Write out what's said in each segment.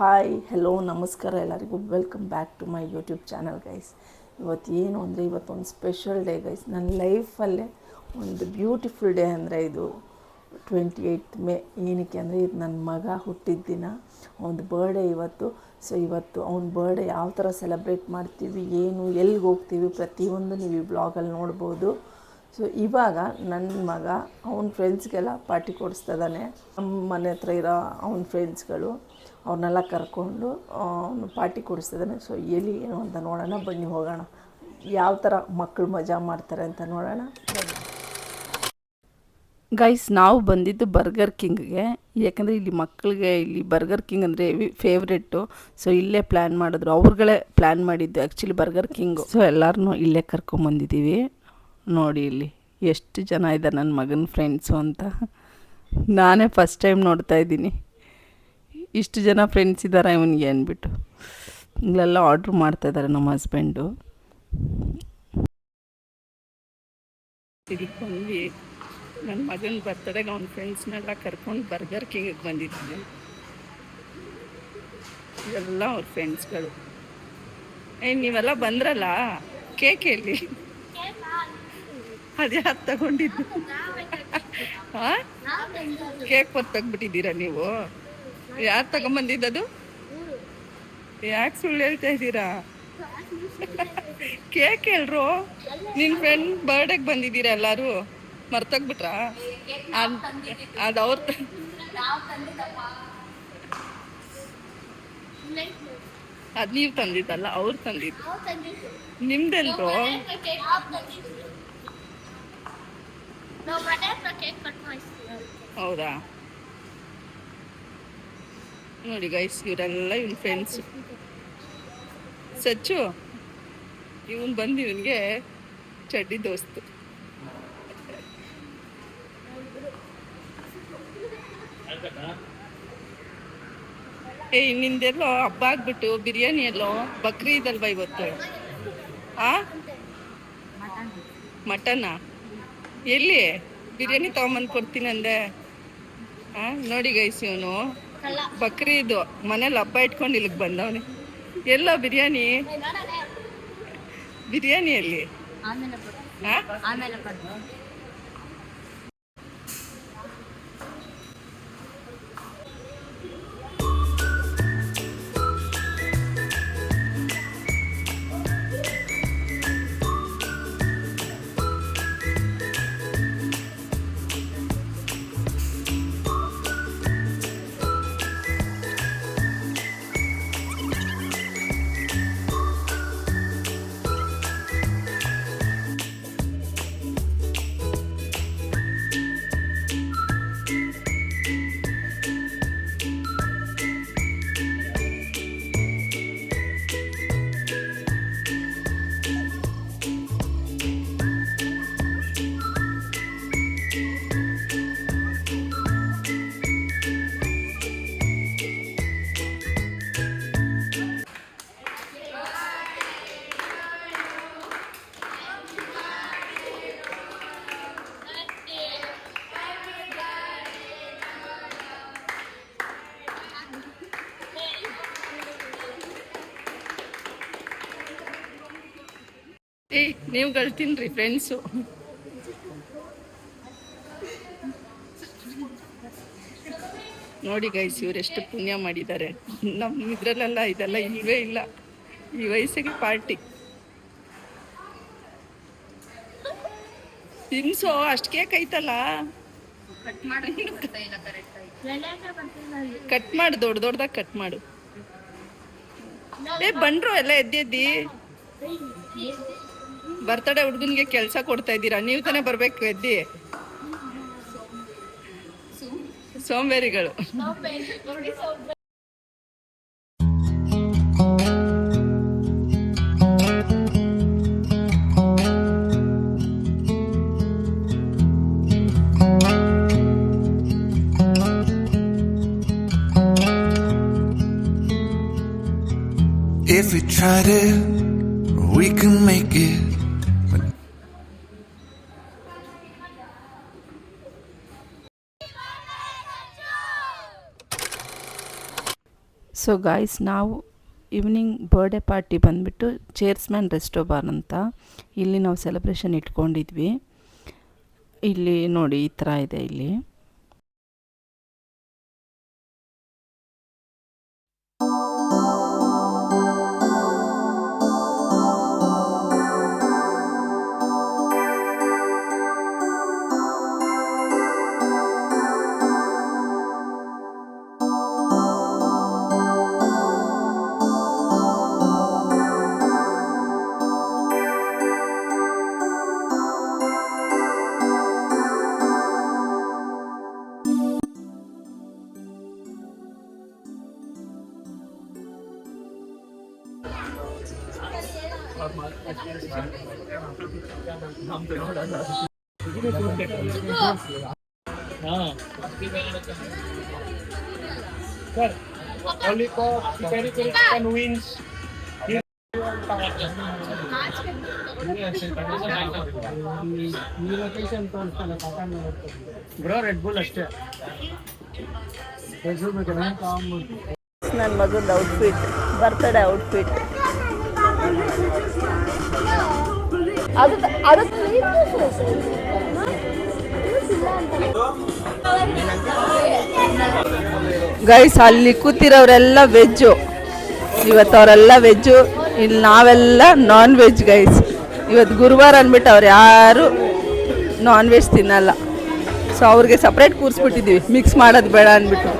Hi hello ನಮಸ್ಕಾರ ಎಲ್ಲರಿಗೂ welcome back to my YouTube channel guys. ಇವತ್ತು ಏನು ಅಂದರೆ ಇವತ್ತೊಂದು ಸ್ಪೆಷಲ್ ಡೇ ಗೈಸ್. ನನ್ನ ಲೈಫಲ್ಲೇ ಒಂದು ಬ್ಯೂಟಿಫುಲ್ ಡೇ ಅಂದರೆ ಇದು 28 ಮೇ. ಏನಕ್ಕೆ ಅಂದರೆ ಇದು ನನ್ನ ಮಗ ಹುಟ್ಟಿದ ದಿನ, ಅವನದು ಬರ್ಡೇ ಇವತ್ತು. ಸೊ ಇವತ್ತು ಅವ್ನ ಬರ್ಡೇ ಯಾವ ಥರ ಸೆಲೆಬ್ರೇಟ್ ಮಾಡ್ತೀವಿ, ಏನು, ಎಲ್ಲಿಗೆ ಹೋಗ್ತೀವಿ, ಪ್ರತಿಯೊಂದು ನೀವು ಈ ಬ್ಲಾಗಲ್ಲಿ ನೋಡ್ಬೋದು. ಸೊ ಇವಾಗ ನನ್ನ ಮಗ ಅವನ ಫ್ರೆಂಡ್ಸ್ಗೆಲ್ಲ ಪಾರ್ಟಿ ಕೊಡಿಸ್ತಿದ್ದಾನೆ. ನಮ್ಮ ಮನೆ ಹತ್ರ ಇರೋ ಅವನ ಫ್ರೆಂಡ್ಸ್ಗಳು ಅವ್ರನ್ನೆಲ್ಲ ಕರ್ಕೊಂಡು ಅವನು ಪಾರ್ಟಿ ಕೊಡಿಸ್ತಿದ್ದಾನೆ. ಸೊ ಎಲ್ಲಿ ಏನು ಅಂತ ನೋಡೋಣ, ಬನ್ನಿ ಹೋಗೋಣ. ಯಾವ ಥರ ಮಕ್ಕಳು ಮಜಾ ಮಾಡ್ತಾರೆ ಅಂತ ನೋಡೋಣ ಗೈಸ್. ನಾವು ಬಂದಿದ್ದು ಬರ್ಗರ್ ಕಿಂಗ್ಗೆ, ಯಾಕಂದರೆ ಇಲ್ಲಿ ಮಕ್ಕಳಿಗೆ ಇಲ್ಲಿ ಬರ್ಗರ್ ಕಿಂಗ್ ಅಂದರೆ ಫೇವ್ರೆಟ್ಟು. ಸೊ ಇಲ್ಲೇ ಪ್ಲ್ಯಾನ್ ಮಾಡಿದ್ರು, ಅವ್ರುಗಳೇ ಪ್ಲ್ಯಾನ್ ಮಾಡಿದ್ದು ಆ್ಯಕ್ಚುಲಿ ಬರ್ಗರ್ ಕಿಂಗು. ಸೊ ಎಲ್ಲರನ್ನೂ ಇಲ್ಲೇ ಕರ್ಕೊಂಬಂದಿದ್ದೀವಿ. ನೋಡಿ ಇಲ್ಲಿ ಎಷ್ಟು ಜನ ಇದ್ದಾರೆ ನನ್ನ ಮಗನ ಫ್ರೆಂಡ್ಸು ಅಂತ. ನಾನೇ ಫಸ್ಟ್ ಟೈಮ್ ನೋಡ್ತಾ ಇದ್ದೀನಿ ಇಷ್ಟು ಜನ ಫ್ರೆಂಡ್ಸ್ ಇದ್ದಾರೆ ಇವನಿಗೆ ಅಂದ್ಬಿಟ್ಟು. ಇಲ್ಲೆಲ್ಲ ಆರ್ಡ್ರ್ ಮಾಡ್ತಾಯಿದ್ದಾರೆ ನಮ್ಮ ಹಸ್ಬೆಂಡು. ಇದಕ್ಕೆ ಬಂದು ನನ್ನ ಮಗನ ಬರ್ತಡೆಗೆ ಅವ್ನ ಫ್ರೆಂಡ್ಸ್ನೆಲ್ಲ ಕರ್ಕೊಂಡು ಬರ್ಗರ್ ಕಿಂಗಿಗೆ ಬಂದಿದ್ದೀನಿ. ಎಲ್ಲ ಅವ್ರ ಫ್ರೆಂಡ್ಸ್ಗಳು. ನೀವೆಲ್ಲ ಬಂದ್ರಲ್ಲ, ಕೇಕ್ ಎಲ್ಲಿ? ಅದು ಯಾರು ತಗೊಂಡಿದ್ದು? ಹಾಂ, ಕೇಕ್ ತೆಗ್ಬಿಟ್ಟಿದ್ದೀರಾ ನೀವು? ಯಾರು ತಗೊಂಬಂದಿದ್ದದು? ಯಾಕೆ ಸುಳ್ಳು ಹೇಳ್ತಾ ಇದ್ದೀರಾ? ಕೇಕ್ ಹೇಳ್ರು. ನಿನ್ನ ಫ್ರೆಂಡ್ ಬರ್ಡೇಗೆ ಬಂದಿದ್ದೀರಾ ಎಲ್ಲರೂ, ಮರ್ತೋಗ್ಬಿಟ್ರಾ? ಅದು ಅವ್ರ ಅದು ನೀವು ತಂದಿದ್ದಲ್ಲ, ಅವ್ರು ತಂದಿದ್ದು. ನಿಮ್ದೆಲ್ರು? ಹೌದಾ? ನೋಡಿ ಗೈಸ್, ಇವರೆಲ್ಲ ಇವನ್ ಫ್ರೆಂಡ್ಸ್. ಸಚ್ಚು ಇವನ್ ಬಂದು ಇವನಿಗೆ ಚಡ್ಡಿ ದೋಸ್ತು. ನಿಂದೆಲ್ಲೋ ಹಬ್ಬ ಆಗ್ಬಿಟ್ಟು ಬಿರಿಯಾನಿ ಎಲ್ಲೋ, ಬಕ್ರೀದ್ ಅಲ್ವಾ ಇವತ್ತು? ಮಟನಾ? ಎಲ್ಲಿ? ಬಿರಿಯಾನಿ ತೊಗೊಂಬಂದು ಕೊಡ್ತೀನಿ ಅಂದೆ. ನೋಡಿ ಗೈಸ್, ಇವನು ಬಕ್ರೀದು ಮನೇಲಿ ಹಬ್ಬ ಇಟ್ಕೊಂಡು ಇಲ್ಲಿಗೆ ಬಂದವನೆ. ಎಲ್ಲೋ ಬಿರಿಯಾನಿ? ಬಿರಿಯಾನಿಯಲ್ಲಿ ನೀವುಗಳು ತಿನ್ರಿ ಫ್ರೆಂಡ್ಸು. ನೋಡಿ ಗೈಸ್, ಇವರೆಷ್ಟು ಪುಣ್ಯ ಮಾಡಿದ್ದಾರೆ. ನಮ್ಮ ಇದರಲ್ಲೆಲ್ಲ ಇದೆಲ್ಲ ಇಲ್ಲವೇ ಇಲ್ಲ. ಈ ವಯಸ್ಸಿಗೆ ಪಾರ್ಟಿ ತಿನ್ಸೋ. ಅಷ್ಟು ಕೇಕ್ ಐತಲ್ಲ, ಕಟ್ ಮಾಡು, ದೊಡ್ಡದಾಗಿ ಕಟ್ ಮಾಡು. ಬಂದ್ರು ಎಲ್ಲ ಎದ್ದಿ ಬರ್ತಡೇ ಹುಡುಗನ್ಗೆ ಕೆಲಸ ಕೊಡ್ತಾ ಇದ್ದೀರಾ ನೀವು ತಾನೇ ಬರ್ಬೇಕು ಎದ್ದಿ. ಸೋಂಬೇರಿಗಳು. If we tried it, we can make it. So guys, ನಾವು ಈವ್ನಿಂಗ್ ಬರ್ಡೇ ಪಾರ್ಟಿ ಬಂದುಬಿಟ್ಟು ಚೇರ್ಸ್ಮ್ಯಾನ್ ರೆಸ್ಟೋ ಬಾರ್ ಅಂತ ಇಲ್ಲಿ ನಾವು ಸೆಲೆಬ್ರೇಷನ್ ಇಟ್ಕೊಂಡಿದ್ವಿ. ಇಲ್ಲಿ ನೋಡಿ ಈ ಥರ ಇದೆ ಇಲ್ಲಿ. Sir, lollipop, peri-peri chicken wings. Bro, Red Bull ಅಷ್ಟೇ. ನನ್ನ ಮಗನ ಔಟ್ಫಿಟ್, ಬರ್ತ್ಡೇ ಔಟ್ಫಿಟ್. ಗೈಸ್, ಅಲ್ಲಿ ಕೂತಿರೋರೆಲ್ಲ ವೆಜ್ಜು. ಇವತ್ತು ಅವರೆಲ್ಲ ವೆಜ್ಜು, ಇಲ್ಲಿ ನಾವೆಲ್ಲ ನಾನ್ ವೆಜ್ ಗೈಸ್. ಇವತ್ತು ಗುರುವಾರ ಅಂದ್ಬಿಟ್ಟು ಅವ್ರು ಯಾರು ನಾನ್ ವೆಜ್ ತಿನ್ನಲ್ಲ. ಸೊ ಅವ್ರಿಗೆ ಸಪ್ರೇಟ್ ಕೂರಿಸ್ಬಿಟ್ಟಿದ್ದೀವಿ, ಮಿಕ್ಸ್ ಮಾಡೋದು ಬೇಡ ಅಂದ್ಬಿಟ್ಟು.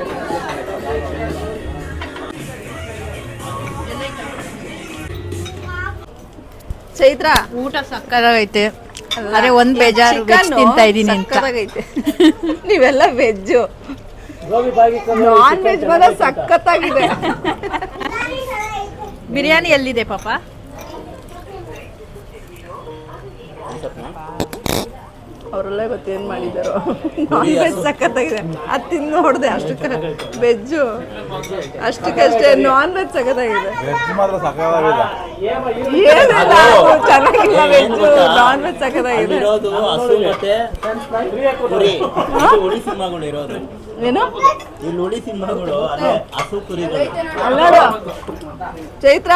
ಚೈತ್ರ, ಊಟ ಸಕ್ಕತ್ತಾಗೈತೆ. ಅರೆ ಒಂದ್ ಬೇಜಾರು ತಿಂತಾ ಇದೀನಿ ಅಂತ. ನೀವೆಲ್ಲ ವೆಜ್ಜು, ನಾನ್ ವೆಜ್ ಬರೋ ಸಖತ್ತಾಗಿದೆ. ಬಿರಿಯಾನಿ ಎಲ್ಲಿದೆ ಪಾಪ? ಅವರೆಲ್ಲ ಗೊತ್ತೇನು ಮಾಡಿದ್ದಾರೋ. ನಾನ್ ವೆಜ್ ಸಖತ್ತಾಗಿದೆ, ಅದು ತಿಂದು ಹೊಡೆದೆ. ಅಷ್ಟಕ್ಕೆ ವೆಜ್ಜು ಅಷ್ಟಕ್ಕಷ್ಟೇ, ನಾನ್ ವೆಜ್ ಸಖತ್ತಾಗಿದೆ. ಏನಿಲ್ಲ, ಚೆನ್ನಾಗಿಲ್ಲ ವೆಜ್ಜು, ನಾನ್ ವೆಜ್ ಸಖತ್ತಾಗಿದೆ. ಏನು ಅಲ್ಲೋಡು ಚೈತ್ರ,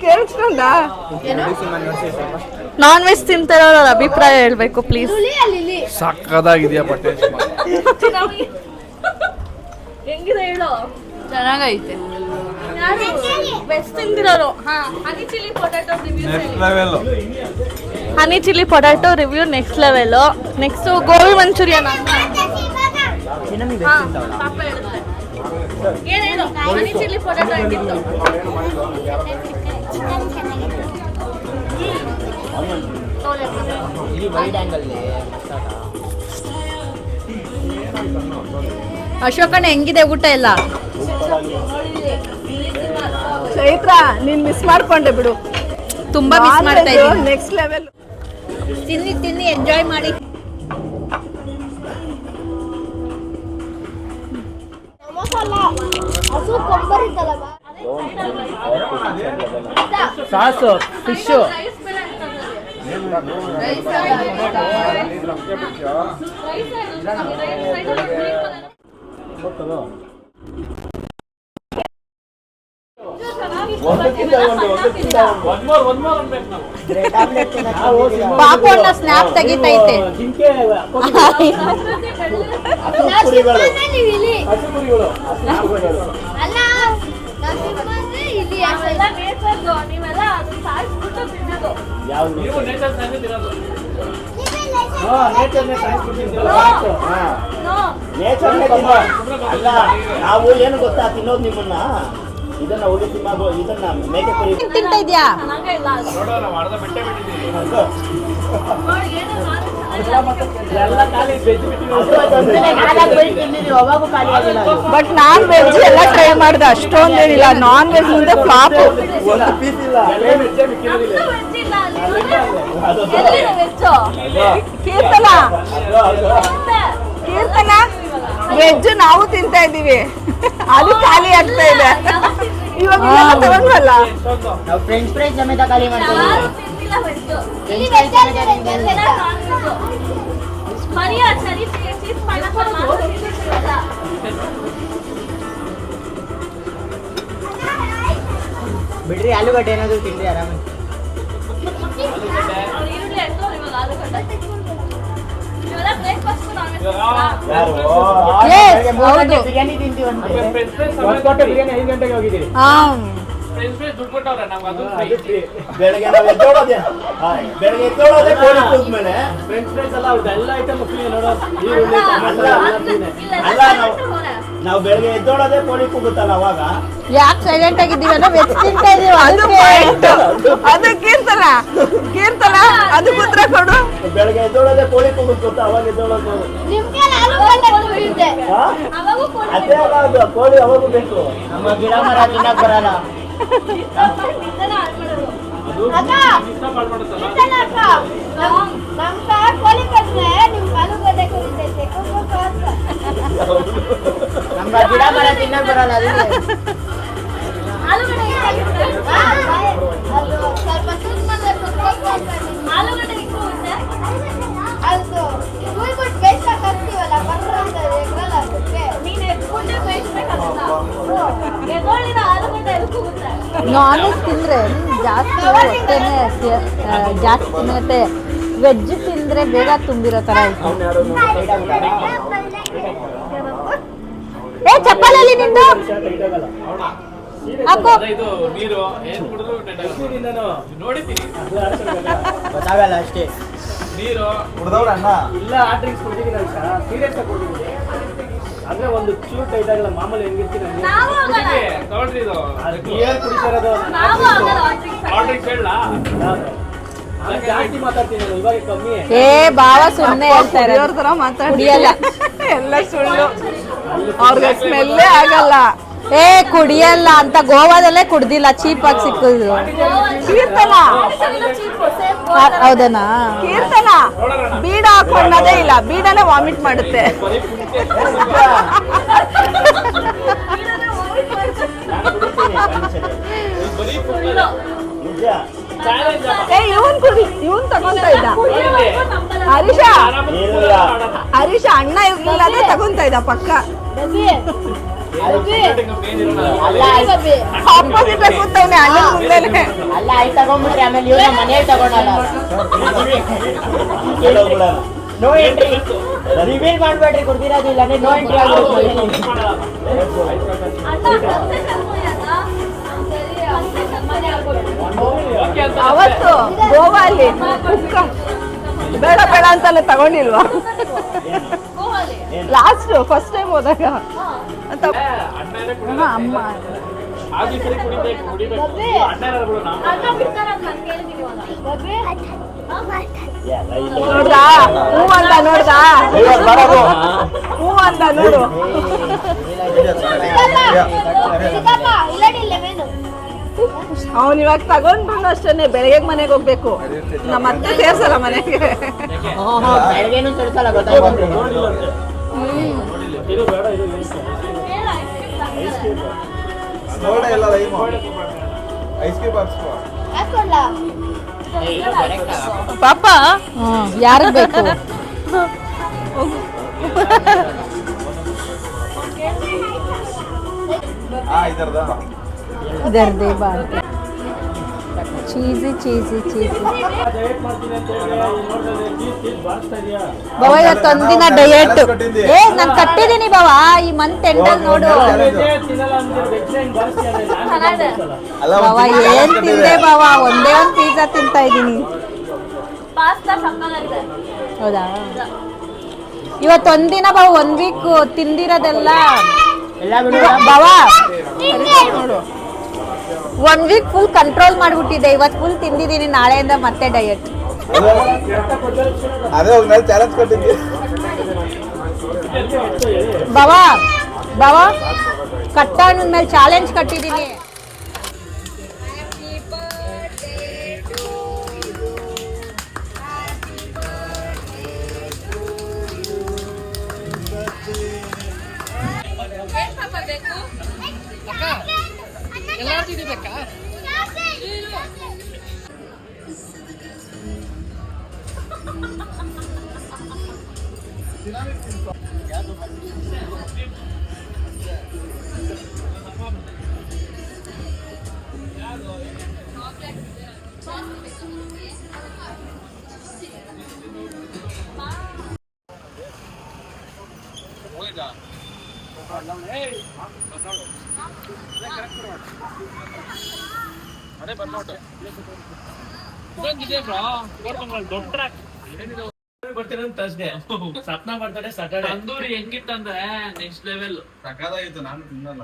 ಕೇಳಿಸ್ಕೊಂಡ? ನಾನ್ ವೆಜ್ ತಿಂತಾರ ಅಭಿಪ್ರಾಯ ಹೇಳ್ಬೇಕು ಪ್ಲೀಸ್. ಸಕ್ಕದಾಗಿದೆಯಾ ಬಟ್ಟೆ? ಹೆಂಗಿದೆ ಹೇಳು? ಚೆನ್ನಾಗೈತೆ. ವೆಜ್ ತಿಂದಿರೋರು. Honey chilli potato review next level. Next gobi manchurian. ಏನೇನು ಹನಿ ಚಿಲ್ಲಿ ಪೊಟ್ಯಾಟೊ ಹೆಂಗಿತ್ತು? ಅಶೋಕಣ್ಣ ಹೆಂಗಿದೆ ಊಟ ಎಲ್ಲ? ಚೈತ್ರ, ನೀನ್ ಮಿಸ್ ಮಾಡ್ಕೊಂಡೆ ಬಿಡು. ತುಂಬಾ ಮಿಸ್ ಮಾಡ್ತಾ ಇದ್ದೀನಿ. Next level. ತಿನ್ನಿ ತಿನ್ನಿ, ಎಂಜಾಯ್ ಮಾಡಿ. Sauce, fish. ಪಾಪು ಅಣ್ಣ ಸ್ನ್ಯಾಪ್ ತೆಗಿತೈತೆ. ನಾವು ಏನು ಗೊತ್ತಾ ತಿನ್ನೋದು ನಿಮ್ಮನ್ನ, ಇದನ್ನ ಉಳಿಸಿ ಇದನ್ನ ಮೇಕೆ ಕುರಿ ತಿಂತಾ ಇದ್ಯಾ? ಬಟ್ ನಾನ್ ವೆಜ್ ಎಲ್ಲ ಟ್ರೈ ಮಾಡಿದೆ, ಅಷ್ಟೊಂದೇನಿಲ್ಲ. ನಾನ್ ವೆಜ್ ಮುಂದೆ ಫ್ಲಾಪ್. ಕೀರ್ತನ, ಕೀರ್ತನ, ವೆಜ್ ನಾವು ತಿಂತಾ ಇದ್ದೀವಿ, ಅದು ಖಾಲಿ ಆಗ್ತಾ ಇದೆ. ಇವಾಗ ತಗೊಂಡ್ವಲ್ಲ, ನಾವು ಫ್ರೆಂಚ್ ಫ್ರೈಸ್ ಸಮೇತ ಖಾಲಿ ಮಾಡ್ತೀವಿ. ಮರಿಯಾ ಸರಿ ಚೀಸ್ ಪೈನಾಪಲ್ ಬಿಡ್ರಿ ಆಲೂಗಡ್ಡೆ ಏನಾದ್ರು ತಿನ್ರಿ ಆರಾಮಾಗಿ. ಈರುಳ್ಳಿ ಎಷ್ಟೋ ಇವಾಗ ಆಲೂಗಡ್ಡೆ ಇವೆಲ್ಲ ಬ್ರೇಕ್ಫಾಸ್ಟ್ ಯಾರು Yes, ಹೌದು. ಬಿರಿಯಾನಿ ತಿಂತೀವಂತೆ. ಹೊಸಕೋಟೆ ಬಿರಿಯಾನಿ 5 ಗಂಟೆಗೆ ಹೋಗಿದ್ದೀರಿ. ಫ್ರೆಂಡ್ಸ್ ದುಡ್ಡು ಕೊಟ್ಟವ್ರೆ ನಮ್ಗೆ ಅದು ಬೆಳಗ್ಗೆ ನಾವು ಎದ್ದೋಳೋದೇ ಬೆಳಗ್ಗೆ ಎದ್ದೋಳೋದೇ ಕೋಳಿ ಕೂದ್ಮೇಲೆ ಫ್ರೆಂಚ್ ಫ್ರೈಸ್ ಎಲ್ಲ ಅವ್ರದ್ದು ಎಲ್ಲ ಐಟಮ್ ಫ್ರೀ ನೋಡೋ. ಈರುಳ್ಳಿ ಟೊಮೆಟೊ ಎಲ್ಲ ಫ್ರೀನೆ. ಅಲ್ಲ ನಾವು ಬೆಳಗ್ಗೆ ಎದ್ದೋಳೋದೇ ಕೋಳಿ ಕೂಗುತ್ತಲ್ಲ ಅವಾಗ ಯಾಕೆ ಸೈಲೆಂಟ್ ಆಗಿದ್ದೀವಲ್ಲ ವೆಜ್ ತಿಂತಾ ಇದೀವಿ ಅದು point. ಅದು ಕೀರ್ತನ ಅದು ಉತ್ತರ ಕೊಡು. ಬೆಳಗ್ಗೆ ಎದ್ದೋಳೋದೇ ಕೋಳಿ ಕೂಗುತ್ತೆ ಗೊತ್ತಾ ಅವಾಗ ಎದ್ದೋಳೋದು ನಿಮ್ಗೆ ಆಲೂಗಡ್ಡೆ ಕೊಡ್ತಿದ್ದೆ ಹಾ? ಅವಾಗೂ ಕೊಡ್ತಿದ್ದೆ ಅದೇ ಅಲ್ಲ ಅದು ಕೋಳಿ ಅವಾಗೂ ಬೇಕು ನಮ್ಮ ಗಿಡ ಮರ ತಿನ್ನಕ್ ಬರಲ್ಲ. ನಿಂದನ ಹಾಳು ಮಾಡೋದು ಅಕ್ಕ ನಿಂದನ ಅಕ್ಕ ನಮ್ಮ ಕಾರ್ ಕೋಳಿ ಕಟ್ರೆ ನಿಮ್ ಆಲೂಗಡ್ಡೆ ಕೊಡ್ತೈತೆ ಕೊಡ್ಬೇಕು ಅಂತ ನಮ್ಮ ಗಿಡ ಮರ ತಿನ್ನಕ್ ಬರಲ್ಲ ಅದಕ್ಕೆ. ಆಲೂಗಡ್ಡೆ ಅದು ಸ್ವಲ್ಪ ಚೂಸ್ ಮಾಡಬೇಕು ಆಲೂಗಡ್ಡೆ ಇಕ್ಕುತ್ತೆ ಅದು ಕುಯ್ಬಿಟ್ಟು ಬೇಯಿಸಕ್ಕೆ ಹಾಕ್ತೀವಲ್ಲ ಬರ್ರ ಅಂತ ಎಗ್ರಲ್ಲ ಅದಕ್ಕೆ ನೀನು ಎತ್ಕೊಂಡೆ ಬೇಯಿಸ್ಬೇಕಲ್ಲ ಎದೊಳ್ಳಿನ ಆಲೂಗಡ್ಡೆ ಎಲ್ಕೋಗುತ್ತೆ ನಾನ್ ವೆಜ್ ತಿಂದ್ರೆ ಜಾಸ್ತಿ ಹೊಟ್ಟೆನೆ ಜಾಸ್ತಿ ತಿನ್ನತ್ತೆ. ವೆಜ್ ತಿಂದ್ರೆ ಬೇಗ ತುಂಬಿರೋ ತರ ಆಯ್ತು. ಏ ಚಪ್ಪಲಲ್ಲಿ ನಿಂದು ಹಾಕೋ. ಇದು ನೀರು ಏನ್ ಕುಡಿದ್ರು ನೋಡಿದ್ದೀನಿ ಗೊತ್ತಾಗಲ್ಲ ಅಷ್ಟೇ. ನೀರು ಇಲ್ಲ ಆ ಡ್ರಿಂಕ್ಸ್ ಕೊಡ್ತಿದ್ದೀನಿ ಅಂತ ಸೀರಿಯಸ್ ಆಗಿ ಕೊಡ್ತಿದ್ದೀನಿ. ಅಂದ್ರೆ ಒಂದು ಕ್ಯೂಟ್ ಇದಾಗಲ್ಲ ಮಾಮೂಲಿ ಹೆಂಗಿರ್ತೀನಿ ಹಂಗೆ. ನಾವು ಆಗಲ್ಲ ತಗೊಳ್ರಿ ಇದು ಅದಕ್ಕೆ ಏನ್ ಕುಡಿಸಿರೋದು ನಾವು ಆಗಲ್ಲ ಆರ್ಡ್ರಿಂಗ್ ಆರ್ಡ್ರಿಂಗ್ ಹೇಳ ನಾನು ಜಾಸ್ತಿ ಮಾತಾಡ್ತೀನಿ ನಾನು, ಇವಾಗ ಕಮ್ಮಿ. ಏ ಬಾವ ಸುಮ್ಮನೆ ಹೇಳ್ತಾರೆ ಇವ್ರ ತರ ಮಾತಾಡಿ ಕುಡಿಯಲ್ಲ. ಎಲ್ಲ ಸುಳ್ಳು. ಅವ್ರಿಗೆ ಸ್ಮೆಲ್ಲೇ ಆಗಲ್ಲ. ಏ ಕುಡಿಯಲ್ಲ ಅಂತ ಗೋವಾದಲ್ಲೇ ಕುಡ್ದಿಲ್ಲ, ಚೀಪ್ ಆಗಿ ಸಿಕ್ಕಿದ್ರು. ಕೀರ್ತನ ಹೌದನಾ? ಬೀಡ ಹಾಕೊಂಡದೇ ಇಲ್ಲ, ಬೀಡನೇ ವಾಮಿಟ್ ಮಾಡುತ್ತೆ. ನಿಜ ಏ ಇವನ್ ತಗೊಂತ ಇದ್ದ. ಹರೀಶ ಅಣ್ಣ ಇರ್ಲಿಲ್ಲ ಅಂದ್ರೆ ತಗೊಂತ ಇದ್ದ ಪಕ್ಕ. ಆಪೋಸಿಟ್ ಕೂತವ್ನೆ ಅಣ್ಣನ ಮುಂದೆನೆ. ಅಲ್ಲ ಆಯ್ತು ತಗೊಂಡ್ಬಿಟ್ರೆ ಆಮೇಲೆ ಇವ್ರ ಮನೇಲಿ ತಗೊಂಡಲ್ಲ. ನೋ ಎಂಟ್ರಿ ರಿವೀಲ್ ಮಾಡ್ಬೇಡ್ರಿ, ಕೊಡ್ತಿರೋದಿಲ್ಲ ನೋ ಎಂಟ್ರಿ ಅವತ್ತು ಗೋವಾ ಅಲ್ಲಿ ಬೇಡ ಬೇಡ ಅಂತಾನೆ ತಗೊಂಡಿಲ್ವಾ ಲಾಸ್ಟ್ ಫಸ್ಟ್ ಟೈಮ್ ಹೋದಾಗ ಅಂತ ಅಮ್ಮ ಆಗಿ ಸರಿ ಕುಡಿಬೇಕು ಅಣ್ಣ ಬಿಡ್ತಾರ ಅಂತ ನಾನು ಕೇಳಿದ್ದೀನಿ ನೋಡ್ದಾ ಹೂ ಅಂತ ನೋಡ್ದಾ ಹೂ ಅಂತ ನೋಡು. ಅವನ್ ಇವಾಗ ತಗೊಂಡ್ರು ಅಷ್ಟೇನೆ ಬೆಳಗ್ಗೆ ಮನೆಗೆ ಹೋಗ್ಬೇಕು, ನಮ್ಮ ಅತ್ತೆ ಸೇರ್ಸಲ್ಲ ಮನೆಗೆ. ಬೆಳಗ್ಗೆನೂ ತೋರಿಸಲ್ಲ ಗೊತ್ತಾಗ್ಬೋದು. ಪಾಪ ಯಾರಿಗೆ ಬೇಕು? ಇದರದೇ ಬಾ ಅಂತ ಚೀಸಿ ಚೀಸಿ ಚೀಸಿ. ಬಾವ ಇವತ್ತು ಒಂದಿನ ಡಯಟ್. ಏ ನಾನು ಕಟ್ಟಿದೀನಿ ಬಾವ, ಈ ಮಂತ್ ಎಂಡಲ್ಲಿ ನೋಡು ಬಾವ. ಏನ್ ತಿಂದೆ ಬಾವ? ಒಂದೇ ಒಂದು ಪಿಜ್ಜಾ ತಿಂತಾ ಇದ್ದೀನಿ. ಪಾಸ್ತಾ ಸಕ್ಕತ್ತಾಗಿದೆ. ಹೌದಾ? ಇವತ್ತೊಂದಿನ ಬಾವ, 1 ವೀಕ್ ತಿಂದಿರೋದೆಲ್ಲ ಬಾವ. ನೋಡು 1 ವೀಕ್ ಫುಲ್ ಕಂಟ್ರೋಲ್ ಮಾಡ್ಬಿಟ್ಟಿದೆ. ಇವತ್ತು ಫುಲ್ ತಿಂದಿದ್ದೀನಿ, ನಾಳೆಯಿಂದ ಮತ್ತೆ ಡಯಟ್. ಬಾವ ಕಟ್ಟಾಣ ಮೇಲೆ ಚಾಲೆಂಜ್ ಕಟ್ಟಿದ್ದೀನಿ. ಅದೇ ಬರ್ನೋಟು ಇದೊಂದಿದೆ ಬ್ರೋ ದೊಡ್ಡ ಟ್ರ್ಯಾಕ್ ಬರ್ತೀನಿ Thursday Sapna birthday Saturday tandoori ಹೆಂಗಿತ್ತಂದ್ರೆ ನೆಕ್ಸ್ಟ್ ಲೆವೆಲ್ ಸಕಾಲಾಗಿತ್ತು ನಾನು ತಿನ್ನಲ್ಲ